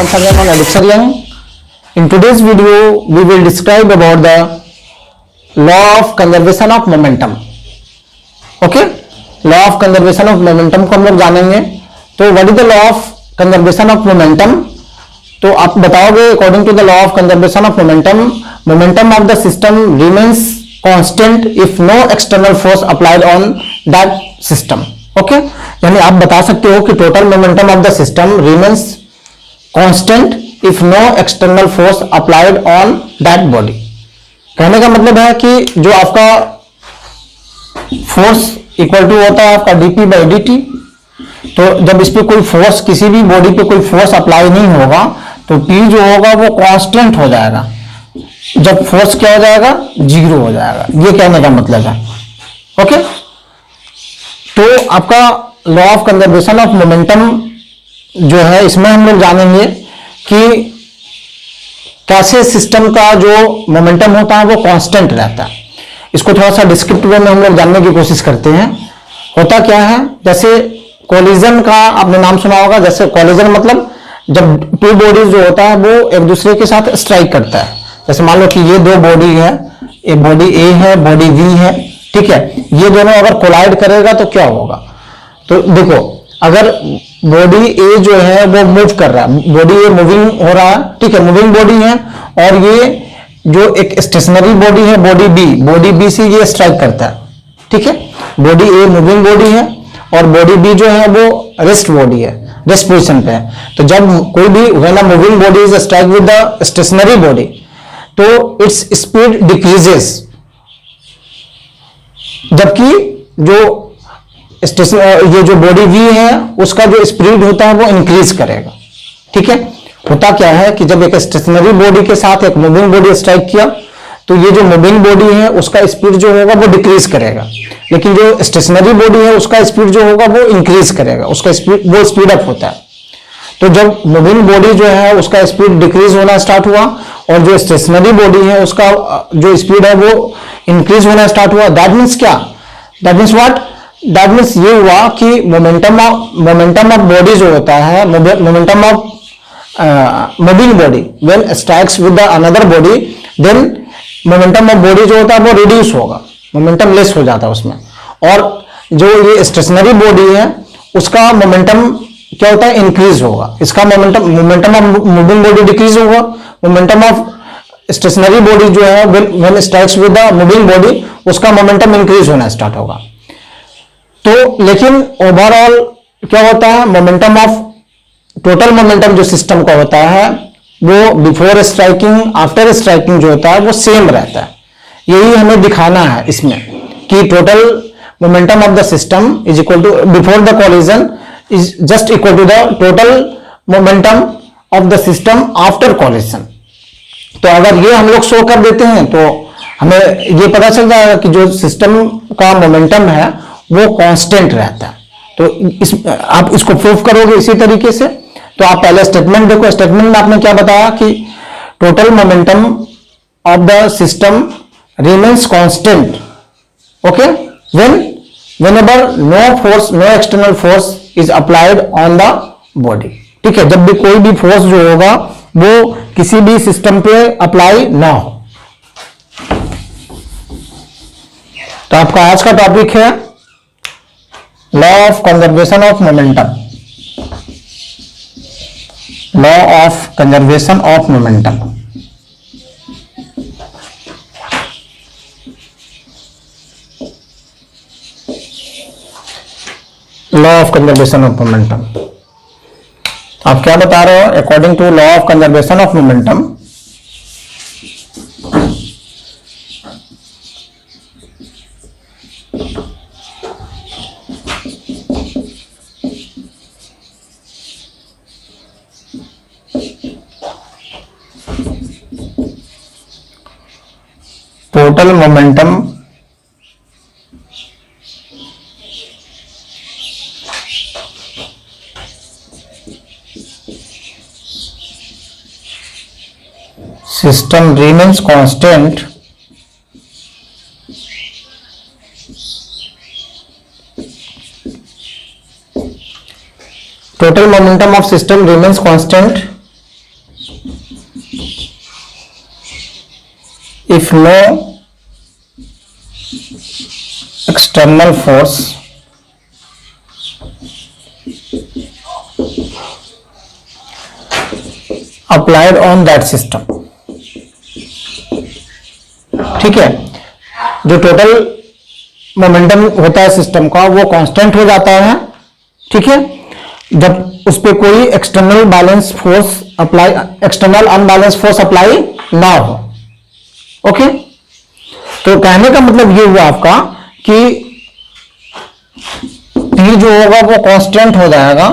once again on Elixir Young. In today's video, we will describe about the law of conservation of momentum. Okay, law of conservation of momentum को हम लोग जानेंगे. तो what is the law of conservation of momentum? तो आप बताओगे according to the law of conservation of momentum, momentum of the system remains constant if no external force applied on that system. Okay, यानी आप बता सकते हो कि total momentum of the system remains constant if no external force applied on that body. कहने का मतलब है कि जो आपका फोर्स इक्वल टू होता है आपका dp by dt, तो जब इस पे कोई फोर्स, किसी भी बॉडी पे कोई फोर्स अप्लाई नहीं होगा तो p जो होगा वो कांस्टेंट हो जाएगा. जब फोर्स क्या हो जाएगा, जीरो हो जाएगा. ये कहने का मतलब है. ओके, तो आपका law of conservation of momentum जो है, इसमें हम लोग जानेंगे कि कैसे सिस्टम का जो मोमेंटम होता है वो कांस्टेंट रहता है. इसको थोड़ा सा डिस्क्रिप्टिव में हम लोग जानने की कोशिश करते हैं. होता क्या है, जैसे कोलिजन का आपने नाम सुना होगा. जैसे कोलिजन मतलब जब टू बॉडीज जो होता है वो एक दूसरे के साथ स्ट्राइक करता है. जैसे मान लो कि ये दो बॉडी है, एक बॉडी ए है, बॉडी बी है, ठीक है. ये दोनों अगर कोलाइड करेगा तो क्या होगा, तो देखो अगर बॉडी ए जो है वो मूव कर रहा है, बॉडी ए मूविंग हो रहा है, ठीक है, मूविंग बॉडी है, और ये जो एक स्टेशनरी बॉडी है बॉडी बी से ये स्ट्राइक करता है, ठीक है. बॉडी ए मूविंग बॉडी है और बॉडी बी जो है वो रेस्ट बॉडी है, रेस्ट पोजिशन पे है. तो जब कोई भी when a moving body is strike with the stationary body तो इट्स स्पीड डिक्रीजेस, जबकि जो ये जो बॉडी वी है उसका जो स्पीड होता है वो इंक्रीज करेगा, ठीक है. होता क्या है कि जब एक स्टेशनरी बॉडी के साथ एक मूविंग बॉडी स्ट्राइक किया तो ये जो मूविंग बॉडी है उसका स्पीड जो होगा वो डिक्रीज करेगा, लेकिन जो स्टेशनरी बॉडी है उसका स्पीड जो होगा वो इंक्रीज करेगा, उसका स्पीड वो स्पीड अप होता है. तो जब मूविंग बॉडी जो है उसका स्पीड डिक्रीज होना स्टार्ट हुआ और जो स्टेशनरी बॉडी है उसका जो स्पीड है वो इंक्रीज होना स्टार्ट हुआ. दैट मीन्स क्या, that means what, that means ये हुआ कि मोमेंटम ऑफ बॉडी जो होता है, momentum of moving body when strikes with the another body, then momentum of body जो होता है वो रिड्यूस होगा, मोमेंटम लेस हो जाता है उसमें. और जो ये स्टेशनरी बॉडी है उसका मोमेंटम क्या होता है, इंक्रीज होगा. इसका momentum of moving body decrease होगा, मोमेंटम ऑफ स्टेशनरी बॉडी जो है when strikes with the moving body उसका मोमेंटम इंक्रीज होना स्टार्ट होगा. तो लेकिन ओवरऑल क्या होता है, मोमेंटम ऑफ टोटल मोमेंटम जो सिस्टम का होता है वो बिफोर स्ट्राइकिंग आफ्टर स्ट्राइकिंग जो होता है वो सेम रहता है. यही हमें दिखाना है इसमें कि total momentum of the system is equal to before the collision is just equal to the total momentum of the system after collision. तो अगर ये हम लोग शो कर देते हैं तो हमें ये पता चल जाएगा कि जो सिस्टम का मोमेंटम है वो कांस्टेंट रहता है. तो आप इसको प्रूव करोगे इसी तरीके से. तो आप पहले स्टेटमेंट देखो. स्टेटमेंट में आपने क्या बताया कि total momentum of the system remains constant, okay, whenever no external force is applied on the body, ठीक है. जब भी कोई भी फोर्स जो होगा वो किसी भी सिस्टम पे अप्लाई ना हो. तो आपका आज का टॉपिक है law of conservation of momentum. Law of conservation of momentum. Law of conservation of momentum. आप क्या बता रहे हो, according to law of conservation of momentum total momentum system remains constant total momentum of system remains constant if no external force applied on that system, ठीक है, जो total momentum होता है सिस्टम का वो कांस्टेंट हो जाता है, ठीक है, जब उस पर कोई external balance force apply, external unbalance force apply ना हो। ओके, तो कहने का मतलब ये हुआ आपका कि P जो होगा वो कांस्टेंट हो जाएगा,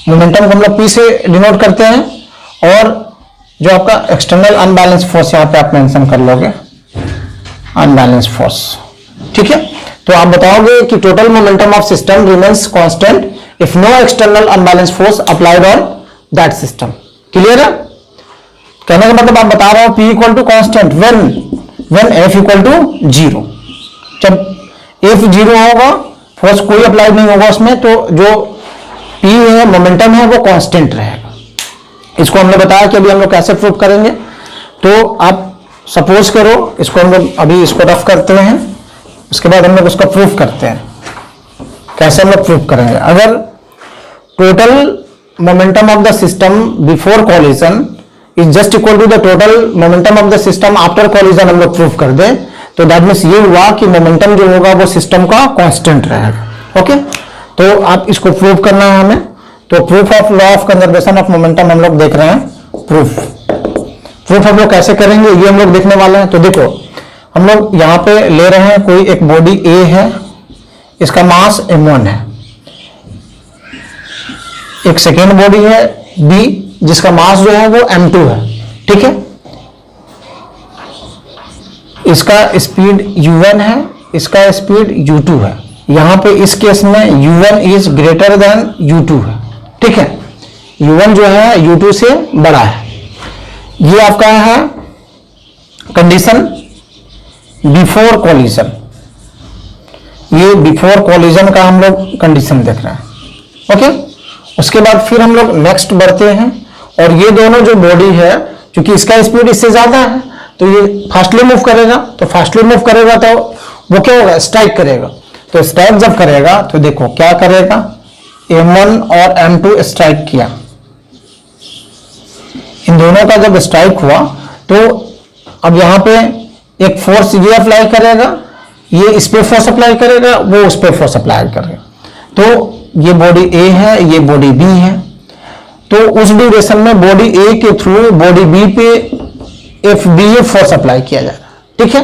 मोमेंटम को हम लोग P से डिनोट करते हैं, और जो आपका एक्सटर्नल अनबैलेंस फोर्स यहां पे आप मेंशन कर लोगे अनबैलेंस फोर्स, ठीक है। तो आप बताओगे कि total momentum of system remains constant if no external unbalance force applied on that system. Clear है? कहने का मतलब आप बता रहे हो P equal to constant when F equal to 0। जब F 0 होगा, फोर्स कोई अप्लाइड नहीं होगा उसमें, तो जो P है मोमेंटम है वो कांस्टेंट रहेगा। इसको हमने बताया कि अभी हम लोग कैसे प्रूव करेंगे। तो आप सपोज करो, इसको हम लोग अभी इसको रफ करते हैं, उसके बाद हम लोग उसका प्रूफ करते हैं। कैसे हम लोग प्रूफ करेंगे? अगर total momentum of the system before collision is just equal to the total momentum of the system after collision हम लोग प्रूफ कर दें, तो दैट मीन्स ये हुआ कि मोमेंटम जो होगा वो सिस्टम का कांस्टेंट रहेगा। ओके, तो आप इसको प्रूव करना है हमें। तो proof of law of conservation of momentum हम लोग देख रहे हैं। प्रूफ हम लोग कैसे करेंगे ये हम लोग देखने वाले हैं। तो देखो, हम लोग यहां पे ले रहे हैं कोई एक बॉडी A है, इसका मास m1 है, एक सेकेंड बॉडी है B जिसका मास जो है वो m2 है, ठीक है। इसका स्पीड u1 है, इसका स्पीड u2 है। यहां पे इस केस में u1 is greater than u2 है, ठीक है। u1 जो है u2 से बड़ा है। ये आपका है कंडीशन बिफोर कॉलिजन। ये बिफोर कॉलिजन का हम लोग कंडीशन देख रहे हैं। ओके, उसके बाद फिर हम लोग नेक्स्ट बढ़ते हैं, और ये दोनों जो बॉडी है, क्योंकि इसका स्पीड इससे ज्यादा है तो ये फास्टली मूव करेगा, तो फास्टली मूव करेगा तो वो क्या होगा, स्ट्राइक करेगा। तो स्ट्राइक जब करेगा तो देखो क्या करेगा, m1 और m2 स्ट्राइक किया, इन दोनों का जब स्ट्राइक हुआ तो अब यहां पे एक फोर्स ये अप्लाई करेगा, ये इस पे फोर्स अप्लाई करेगा, वो उस पे फोर्स अप्लाई करेगा। तो ये बॉडी A है, ये बॉडी B है, तो उस ड्यूरेशन में बॉडी A के थ्रू बॉडी B पे FBA फोर्स अप्लाई किया जाएगा, ठीक है।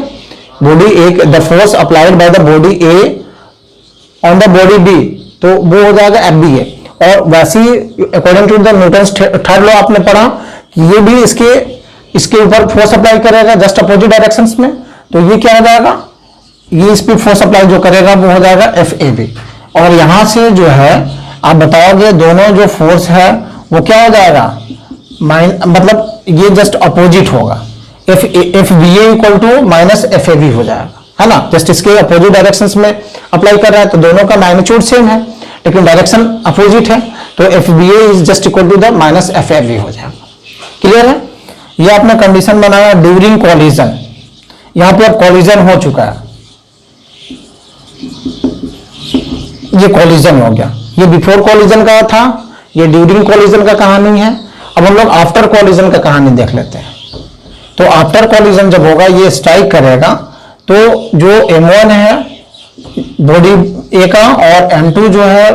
Body A, the force applied by the body A on the body B, तो वो हो जाएगा FBA। और वैसे ही according to the Newton's third law आपने पढ़ा कि ये भी इसके ऊपर फोर्स अप्लाई करेगा जस्ट अपोजिट डायरेक्शंस में, तो ये क्या हो जाएगा, ये इस पे फोर्स अप्लाई जो करेगा वो हो जाएगा FAB। और यहां से जो है आप बताओगे दोनों जो फोर्स है वो क्या हो जाएगा, मतलब ये जस्ट अपोजिट होगा, FBA equal to minus FAB हो जाएगा, है ना। जस्ट इसके अपोजिट डायरेक्शंस में अप्लाई कर रहा है तो दोनों का मैग्नीट्यूड सेम है लेकिन डायरेक्शन अपोजिट है, तो FBA is just equal to the minus FAB हो जाएगा। क्लियर है? ये आपने कंडीशन बनाया ड्यूरिंग कॉलिजन। यहां पे अब कॉलिजन हो चुका है, ये कॉलिजन हो गया। ये बिफोर कॉलिजन का था, ये ड्यूरिंग कॉलिजन का कहानी है। अब हम लोग आफ्टर कॉलिजन का कहानी देख लेते हैं। तो आफ्टर कॉलिजन जब होगा, ये स्ट्राइक करेगा, तो जो m1 है बॉडी A का और m2 जो है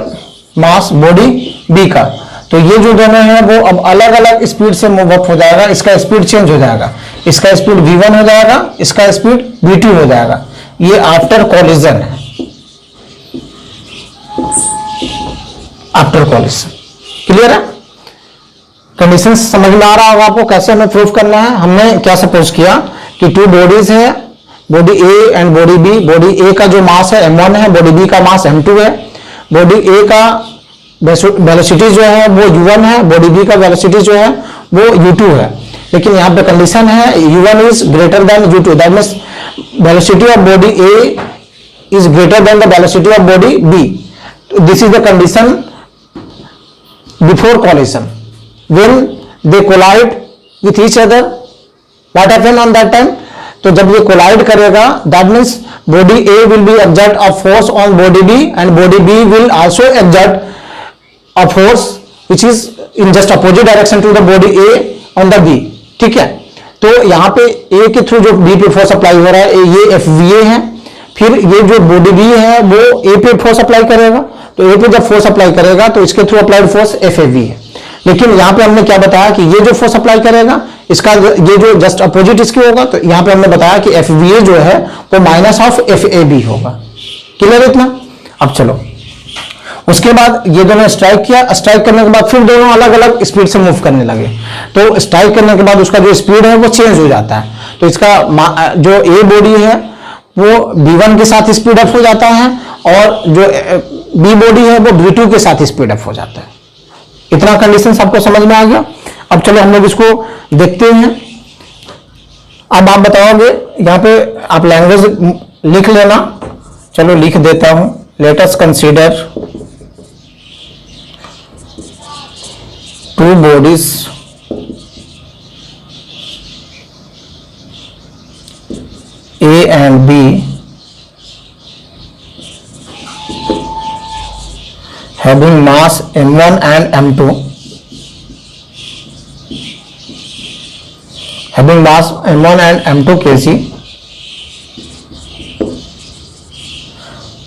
मास बॉडी B का, तो ये जो दोनों हैं वो अब अलग अलग स्पीड से मूव अप हो जाएगा। इसका स्पीड चेंज हो जाएगा, इसका स्पीड v1 हो जाएगा, इसका स्पीड v2 हो जाएगा। ये आफ्टर कॉलिजन है, आफ्टर कॉलिजन। क्लियर है? कंडीशन समझ में आ रहा होगा आपको कैसे हमें प्रूफ करना है। हमने क्या सपोज किया कि टू बॉडीज है, body A and body B। Body A का जो मास है m1 है, बॉडी B का मास m2 है। बॉडी A का वेलोसिटी जो है वो u1 है, बॉडी B का वेलोसिटी जो है वो u2 है। लेकिन यहाँ पे कंडीशन है u1 is greater than u2, that means velocity of body A is greater than the velocity of body B। This is the condition before collision. When they collide with each other, what happen on that time? तो जब ये collide करेगा, that means body A will be exert a force on body B and body B will also exert a force which is in just opposite direction to the body A on the B. ठीक है, तो यहां पे ए के through जो B पे force apply हो रहा है ये FVA है, फिर ये जो बॉडी बी है वो ए पे फोर्स अप्लाई करेगा, तो ए पे जब फोर्स अप्लाई करेगा तो इसके थ्रू अप्लाइड फोर्स FAV है। लेकिन यहां पे हमने क्या बताया कि ये जो फोर्स अप्लाई करेगा इसका ये जो जस्ट अपोजिट इसकी होगा, तो यहां पे हमने बताया कि FVA जो है वो माइनस ऑफ FAB होगा। क्लियर इतना? अब चलो उसके बाद ये दोनों स्ट्राइक किया, स्ट्राइक करने के बाद फिर दोनों अलग अलग स्पीड से मूव करने लगे, तो स्ट्राइक करने के बाद उसका जो स्पीड है वो चेंज हो जाता है, तो इसका जो ए बॉडी है वो B1 के साथ स्पीड अप हो जाता है और जो बी बॉडी है वो B2 के साथ स्पीड अप हो जाता है। इतना कंडीशन सबको समझ में आ गया? अब चलो हम लोग इसको देखते हैं। अब आप बताओगे, यहां पे आप लैंग्वेज लिख लेना, चलो लिख देता हूं। Let us consider two bodies A and B having mass m1 and m2, having mass m1 and m2 kg,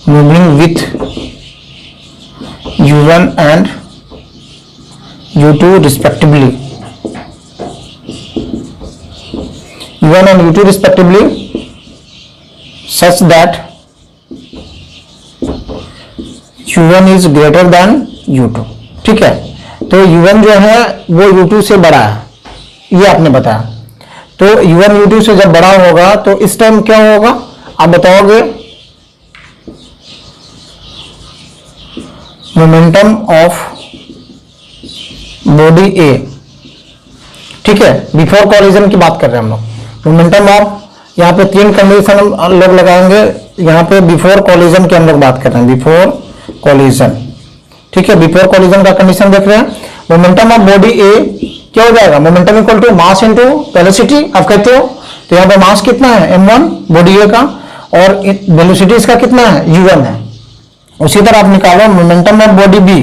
moving with u1 and u2 respectively, u1 and u2 respectively, such that u1 is greater than u2। ठीक है, तो u1 जो है वो u2 से बड़ा है, ये आपने बताया। तो u1 u2 से जब बड़ा होगा तो इस टाइम क्या होगा आप बताओगे? मोमेंटम ऑफ बॉडी ए, ठीक है, बिफोर कॉलिजन की बात कर रहे हैं हम लोग। मोमेंटम ऑफ, यहाँ पे तीन कंडीशन हम लोग लगाएंगे, यहाँ पे बिफोर कॉलिजन की हम लोग बात कर रहे हैं, बिफोर कॉलिजन। ठीक है, बिफोर कॉलिजन का कंडीशन देख रहे हैं। मोमेंटम ऑफ बॉडी ए क्या हो जाएगा? Momentum equal to mass into velocity, आप कहते हो। तो यहाँ पे मास कितना है? m1 बॉडी ए का, और वेलोसिटी इसका कितना है? u1 है। उसी तरह आप निकालो momentum of body B,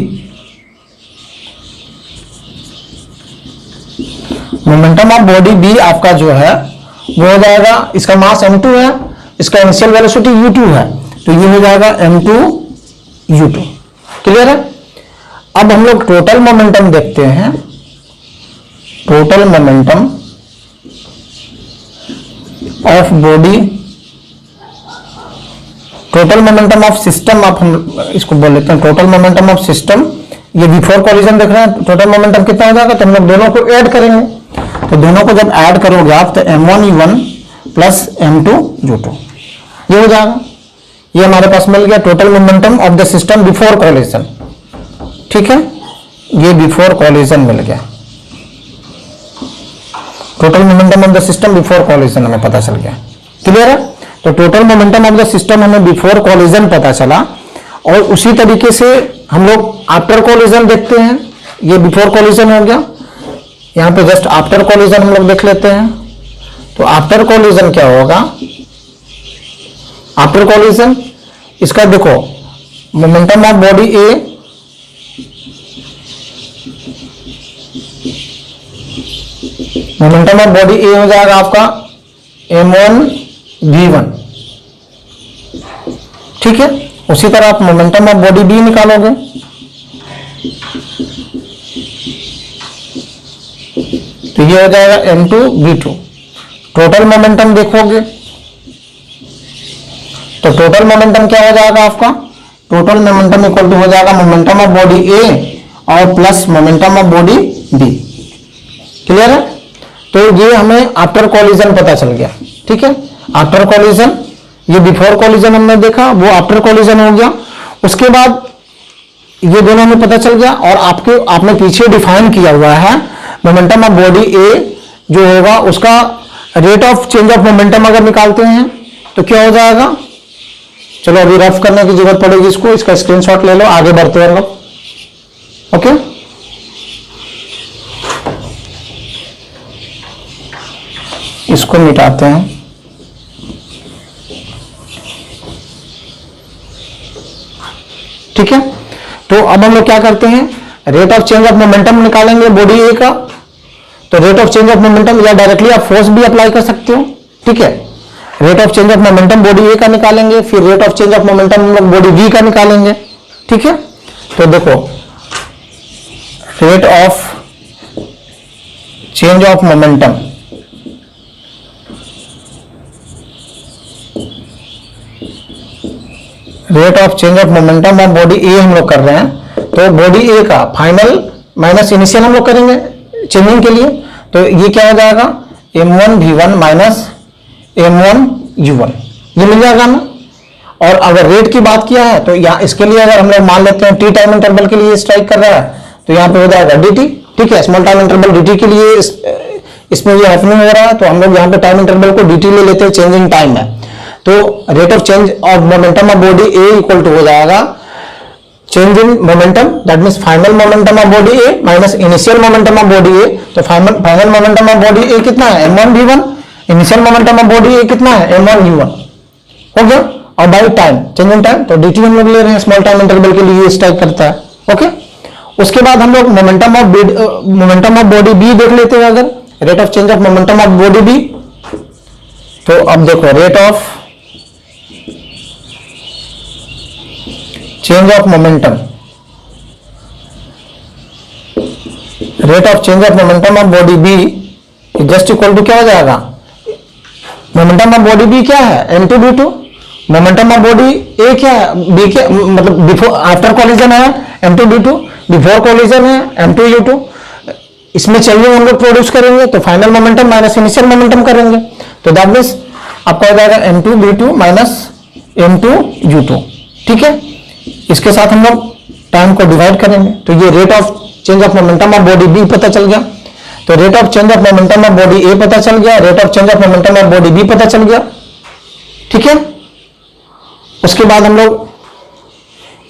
momentum of body B आपका जो है वो हो जाएगा, इसका मास m2 है, इसका इनिशियल वेलोसिटी u2 है, तो ये हो जाएगा m2 u2। क्लियर है? अब हम लोग टोटल मोमेंटम देखते हैं। Total momentum of body, total momentum of system, आप हम इसको बोल लेते हैं टोटल मोमेंटम ऑफ सिस्टम। ये बिफोर कॉलिजन देख रहे हैं, टोटल मोमेंटम कितना हो जाएगा? तो हम लोग दोनों को ऐड करेंगे, तो दोनों को जब ऐड करोगे आप तो m1 u1 plus m2 u2 ये हो जाएगा। ये हमारे पास मिल गया total momentum of the system before collision. ठीक है, ये बिफोर कॉलिजन मिल गया, total momentum of the system before collision हमें पता चल गया। क्लियर है? तो total momentum of the system हमें बिफोर कॉलिजन पता चला, और उसी तरीके से हम लोग आफ्टर कॉलिजन देखते हैं। ये बिफोर कॉलिजन हो गया, यहाँ पे जस्ट आफ्टर कॉलिजन हम लोग देख लेते हैं। तो आफ्टर कॉलिजन क्या होगा? आफ्टर कॉलिजन इसका देखो, momentum of body A, momentum of body A हो जाएगा आपका m1 v1। ठीक है, उसी तरह आप मोमेंटम ऑफ बॉडी बी निकालोगे, तो ये हो जाएगा m2 v2। टोटल मोमेंटम देखोगे तो टोटल मोमेंटम क्या हो जाएगा आपका? टोटल मोमेंटम इक्वल टू हो जाएगा मोमेंटम ऑफ बॉडी ए और plus momentum of body B. Clear है? तो ये हमें आफ्टर कॉलिजन पता चल गया। ठीक है, आफ्टर कॉलिजन, ये बिफोर कॉलिजन हमने देखा, वो आफ्टर कॉलिजन हो गया। उसके बाद ये दोनों हमें पता चल गया, और आपने पीछे डिफाइन किया हुआ है मोमेंटम ऑफ बॉडी ए जो होगा उसका rate of change of momentum अगर निकालते हैं तो क्या हो जाएगा? चलो अभी रफ करने की जरूरत पड़ेगी इसको, इसका स्क्रीनशॉट ले लो, आगे बढ़ते हैं हम लोग। ओके, इसको मिटाते हैं। ठीक है, तो अब हम लोग क्या करते हैं, rate of change of momentum निकालेंगे बॉडी ए का। तो rate of change of momentum या डायरेक्टली आप फोर्स भी अप्लाई कर सकते हो, ठीक है। Rate of change of momentum body A का निकालेंगे, फिर rate of change of momentum हम लोग बॉडी बी का निकालेंगे, ठीक है। तो देखो rate of change of momentum, rate of change of momentum of body A हम लोग कर रहे हैं, तो बॉडी ए का फाइनल माइनस इनिशियल हम लोग करेंगे चेंजिंग के लिए। तो ये क्या हो जाएगा, m1 v1 minus m1 u1, ये मिल जाएगा ना। और अगर रेट की बात किया है तो यहाँ इसके लिए अगर हम लोग मान लेते हैं टी टाइम इंटरवल के लिए स्ट्राइक कर रहा है, तो यहाँ पे हो जाएगा dt, ठीक है। स्मॉल टाइम इंटरवल dt के लिए इसमें ये हैपनिंग हो रहा है, तो हम लोग यहाँ पे टाइम इंटरवल को dt ले लेते हैं, चेंजिंग टाइम है। तो rate of change of momentum of body A equal to हो जाएगा change in momentum, that means final momentum of body A minus initial momentum of body A. तो final momentum of body A कितना है, m1 v1, initial momentum of body A कितना है, m1 u1, हो गया। और by time, change in time, तो dt हम लोग ले रहे हैं, स्मॉल टाइम इंटरवल के लिए स्ट्राइक करता है, ओके। उसके बाद हम लोग मोमेंटम ऑफ बॉडी बी देख लेते हैं, अगर rate of change of momentum of body B. तो अब देखो rate of change of momentum, rate of change of momentum of body B just equal to क्या हो जाएगा, मोमेंटम ऑफ बॉडी बी क्या है, m2 v2, momentum of body ए क्या है, बी क्या मतलब बिफोर आफ्टर कॉलिजन है m2 v2, बिफोर कॉलिजन है m2 u2। इसमें चेंजिंग हम लोग प्रोड्यूस करेंगे, तो final momentum minus initial momentum करेंगे, तो दैट मींस आपका हो जाएगा m2 v2 minus m2 u2, ठीक है। इसके साथ हम लोग टाइम को डिवाइड करेंगे, तो ये rate of change of momentum of body B पता चल गया। तो rate of change of momentum of body A पता चल गया, rate of change of momentum of body B पता चल गया, ठीक है। उसके बाद हम लोग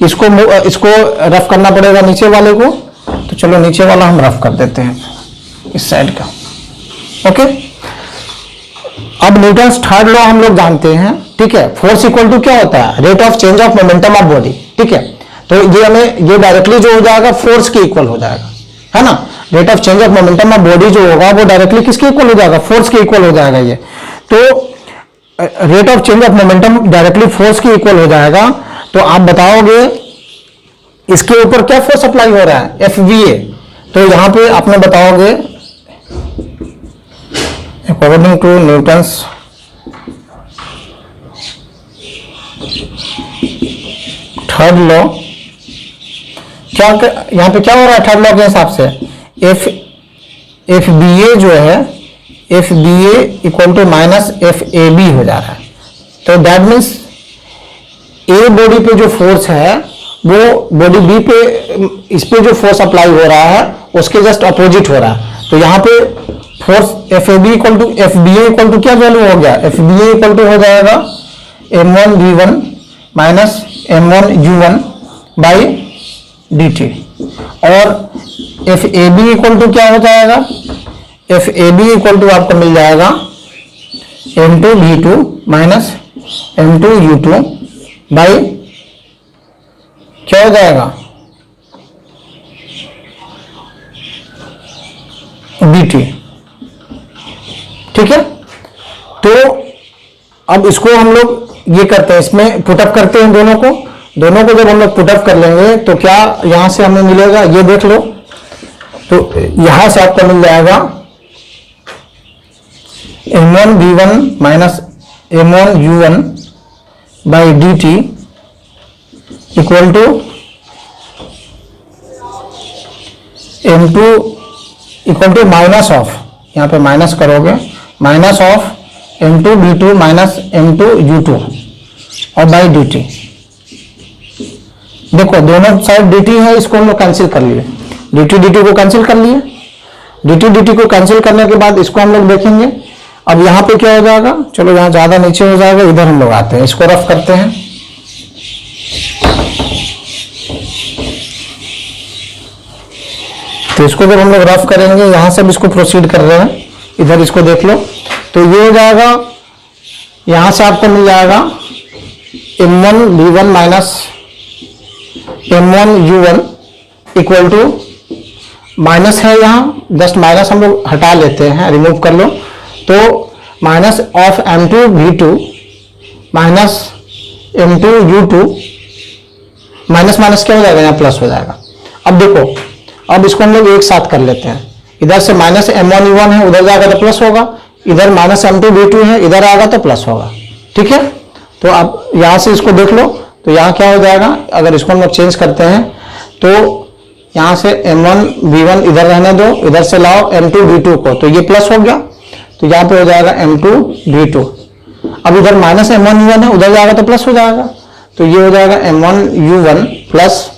इसको रफ करना पड़ेगा नीचे वाले को, तो चलो नीचे वाला हम रफ कर देते हैं इस साइड का, ओके। अब न्यूटन्स थर्ड लॉ हम लोग जानते हैं, ठीक है। फोर्स इक्वल टू क्या होता है, rate of change of momentum of body, ठीक है। तो ये डायरेक्टली जो हो जाएगा फोर्स के इक्वल हो जाएगा, है ना। Rate of change of momentum of body जो होगा वो डायरेक्टली किसके इक्वल हो जाएगा, फोर्स के इक्वल हो जाएगा ये। तो rate of change of momentum directly force के इक्वल हो जाएगा। तो आप बताओगे इसके ऊपर क्या फोर्स अप्लाई हो रहा है, FVA। तो यहां पे आपने बताओगे according to Newton's third law, क्या यहां पे क्या हो रहा है थर्ड लॉ के हिसाब से, FBA जो है FBA equal to minus FAB हो जा रहा है। तो दैट मीन्स ए बॉडी पे जो फोर्स है वो बॉडी बी पे, इस पे जो फोर्स अप्लाई हो रहा है उसके जस्ट अपोजिट हो रहा है। तो यहाँ पे force FAB equal to FBA equal to क्या वैल्यू हो गया, FBA इक्वल टू हो जाएगा m1 v1 minus m1 u1 by dt। और FAB इक्वल टू क्या हो जाएगा, FAB इक्वल टू आपको मिल जाएगा m2 v2 minus m2 u2 by क्या हो जाएगा dt, ठीक है। तो अब इसको हम लोग ये करते हैं, इसमें पुटअप करते हैं दोनों को जब हम लोग पुटअप कर लेंगे तो क्या यहां से हमें मिलेगा, ये देख लो। तो यहां से आपको मिल जाएगा m1 v1 minus m1 u1 by dt equal to m2 equal to minus of, यहाँ पे माइनस करोगे, minus of m2 v2 minus m2 u2 और बाई dt। देखो दोनों साइड dt है, इसको हम लोग कैंसिल कर लिए, dt को कैंसिल कर लिए, dt को कैंसिल करने के बाद इसको हम लोग देखेंगे। अब यहाँ पे क्या हो जाएगा, चलो यहाँ ज्यादा नीचे हो जाएगा, इधर हम लोग आते हैं, इसको रफ करते हैं। तो इसको जब हम लोग रफ करेंगे, यहां से भी इसको प्रोसीड कर रहे हैं, इधर इसको देख लो। तो ये हो जाएगा, यहां से आपको मिल जाएगा m1 v1 minus M1U1 equal to minus है, यहाँ जस्ट माइनस हम लोग हटा लेते हैं, रिमूव कर लो, तो minus of M2V2 minus M2U2, minus minus क्या हो जाएगा, यहाँ प्लस हो जाएगा। अब देखो, अब इसको हम लोग एक साथ कर लेते हैं, इधर से माइनस M1U1 है, उधर जाएगा तो प्लस होगा, इधर माइनस M2V2 है, इधर आएगा तो प्लस होगा। ठीक है, तो अब यहां से इसको देख लो, तो यहाँ क्या हो जाएगा, अगर इसको हम लोग चेंज करते हैं तो यहां से M1V1 इधर रहने दो, इधर से लाओ M2V2 को, तो ये प्लस हो गया, तो यहाँ पे हो जाएगा M2V2। अब इधर माइनस M1U1 है, उधर जाएगा तो प्लस हो जाएगा, तो ये हो जाएगा M1U1 प्लस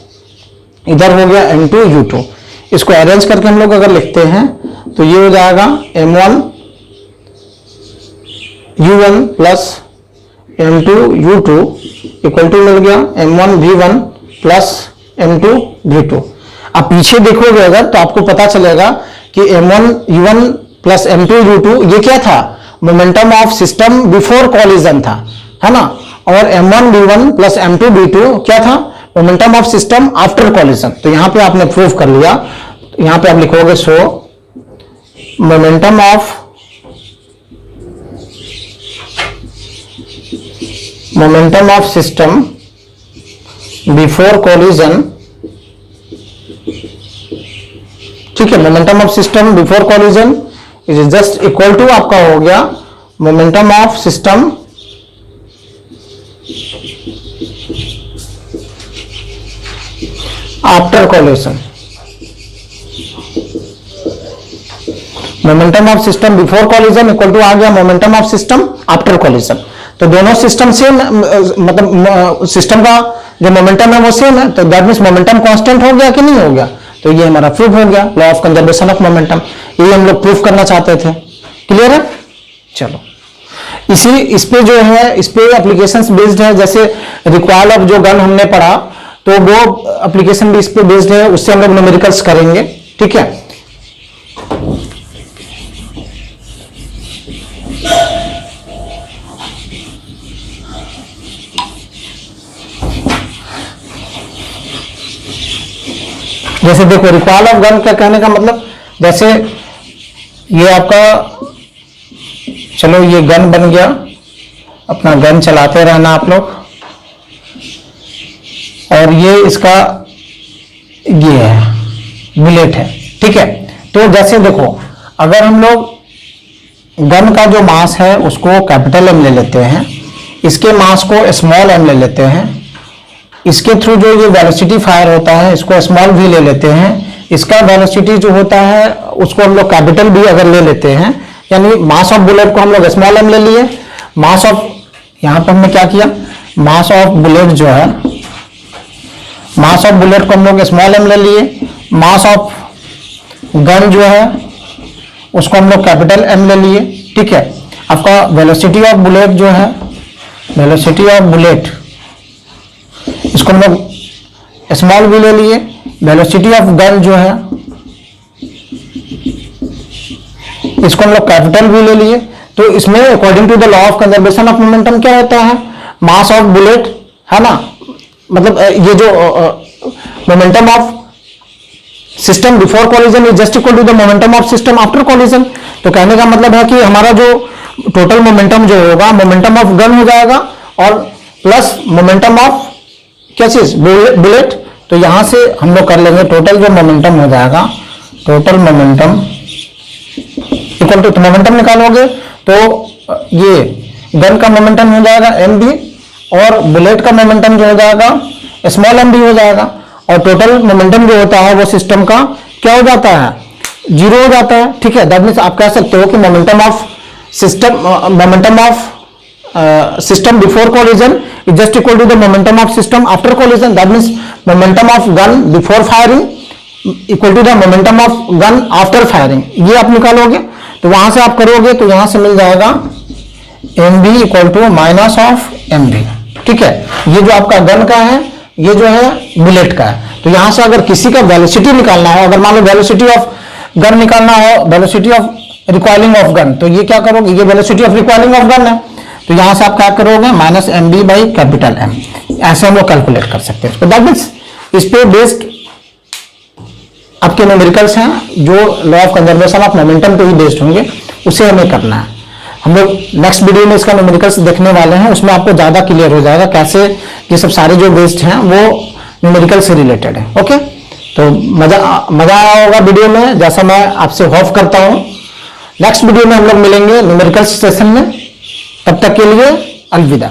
इधर हो गया M2U2। इसको अरेंज करके हम लोग अगर लिखते हैं तो ये हो जाएगा M1U1 plus M2U2 equal to मिल गया M1V1 प्लस M2V2। अब पीछे देखोगे अगर तो आपको पता चलेगा कि M1U1 प्लस M2U2 ये क्या था, momentum of system before collision था, है ना, और M1V1 प्लस M2V2 क्या था, momentum of system after collision. तो यहां पे आपने प्रूव कर लिया, यहां पे आप लिखोगे so momentum of system before collision, ठीक है, momentum of system before collision is just equal to आपका हो गया momentum of system after collision. Momentum of system before collision equal to आ गया momentum of system after collision. तो दोनों system same, मतलब सिस्टम का जो मोमेंटम है वो सेम है, तो दैट मींस मोमेंटम कांस्टेंट हो गया कि नहीं हो गया, तो ये हमारा प्रूफ हो गया, law of conservation of momentum. ये हम लोग प्रूफ करना चाहते थे। क्लियर है? चलो, इस पे जो है, इस पे एप्लीकेशंस बेस्ड है, जैसे रिक्वायल ऑफ जो गन हमने पढ़ा, तो वो एप्लीकेशन भी इस पे बेस्ड है, उससे हम लोग न्यूमेरिकल्स करेंगे। ठीक है, जैसे देखो रिक्वायल ऑफ गन का कहने का मतलब, जैसे ये आपका, चलो ये गन बन गया, अपना गन चलाते रहना आप लोग, और ये इसका ये है बुलेट है। ठीक है, तो जैसे देखो अगर हम लोग गन का जो मास है उसको कैपिटल एम ले लेते हैं, इसके मास को स्मॉल एम ले लेते हैं, इसके थ्रू जो ये वेलोसिटी फायर होता है इसको स्मॉल भी ले लेते हैं, इसका वेलोसिटी जो होता है उसको हम लोग कैपिटल भी अगर ले लेते हैं, यानी मास ऑफ बुलेट को हम लोग स्मॉल एम ले लिए, मास ऑफ, यहां पर हमने क्या किया, मास ऑफ बुलेट जो है, मास ऑफ बुलेट को हम लोग स्मॉल एम ले लिए, मास ऑफ गन जो है उसको हम लोग कैपिटल एम ले लिए। ठीक है, आपका वेलोसिटी ऑफ बुलेट जो है, वेलोसिटी ऑफ बुलेट इसको हम लोग स्मॉल भी ले लिए, वेलोसिटी ऑफ गन जो है इसको हम लोग कैपिटल भी ले लिए। तो इसमें according to the law of conservation of momentum क्या होता है, मास ऑफ बुलेट, है ना, मतलब ये जो momentum of system before collision is just equal to the momentum of system after collision. तो कहने का मतलब है कि हमारा जो टोटल मोमेंटम जो होगा, मोमेंटम ऑफ गन हो जाएगा और प्लस मोमेंटम ऑफ क्या चीज, बुलेट। तो यहां से हम लोग कर लेंगे टोटल जो मोमेंटम हो जाएगा, total momentum equal to, momentum निकालोगे तो ये गन का मोमेंटम हो जाएगा एम बी, और बुलेट का मोमेंटम जो हो जाएगा स्मॉल एम बी हो जाएगा, और टोटल मोमेंटम जो होता है वो सिस्टम का क्या हो जाता है, 0 हो जाता है। ठीक है, दैट मीन्स आप कह सकते हो कि momentum of system, momentum of system before collision is just equal to the momentum of system after collision. That means momentum of gun before firing equal to the momentum of gun after firing. ये आप निकालोगे, तो वहां से आप करोगे तो यहां से मिल जाएगा mb equal to minus of mb। ठीक है, ये जो आपका गन का है, ये जो है बुलेट का है। तो यहां से अगर किसी का वेलोसिटी निकालना हो, अगर मान लो वेलोसिटी ऑफ गन निकालना हो, velocity of recoiling of gun, तो ये क्या करोगे, ये velocity of recoiling of gun है, तो यहां से आप क्या करोगे, minus M B by capital M, ऐसे हम लोग कैलकुलेट कर सकते हैं। तो दैट मीन्स इस पे बेस्ड आपके न्यूमेरिकल्स हैं जो law of conservation of momentum पे ही बेस्ड होंगे, उसे हमें करना है। हम लोग नेक्स्ट वीडियो में इसका न्यूमेरिकल्स देखने वाले हैं, उसमें आपको ज्यादा क्लियर हो जाएगा कैसे ये सब सारे जो बेस्ड हैं वो न्यूमेरिकल से रिलेटेड है। ओके, तो मजा आया होगा वीडियो में, जैसा मैं आपसे होप करता हूं। नेक्स्ट वीडियो में हम लोग मिलेंगे न्यूमेरिकल सेशन में, तब तक के लिए अलविदा।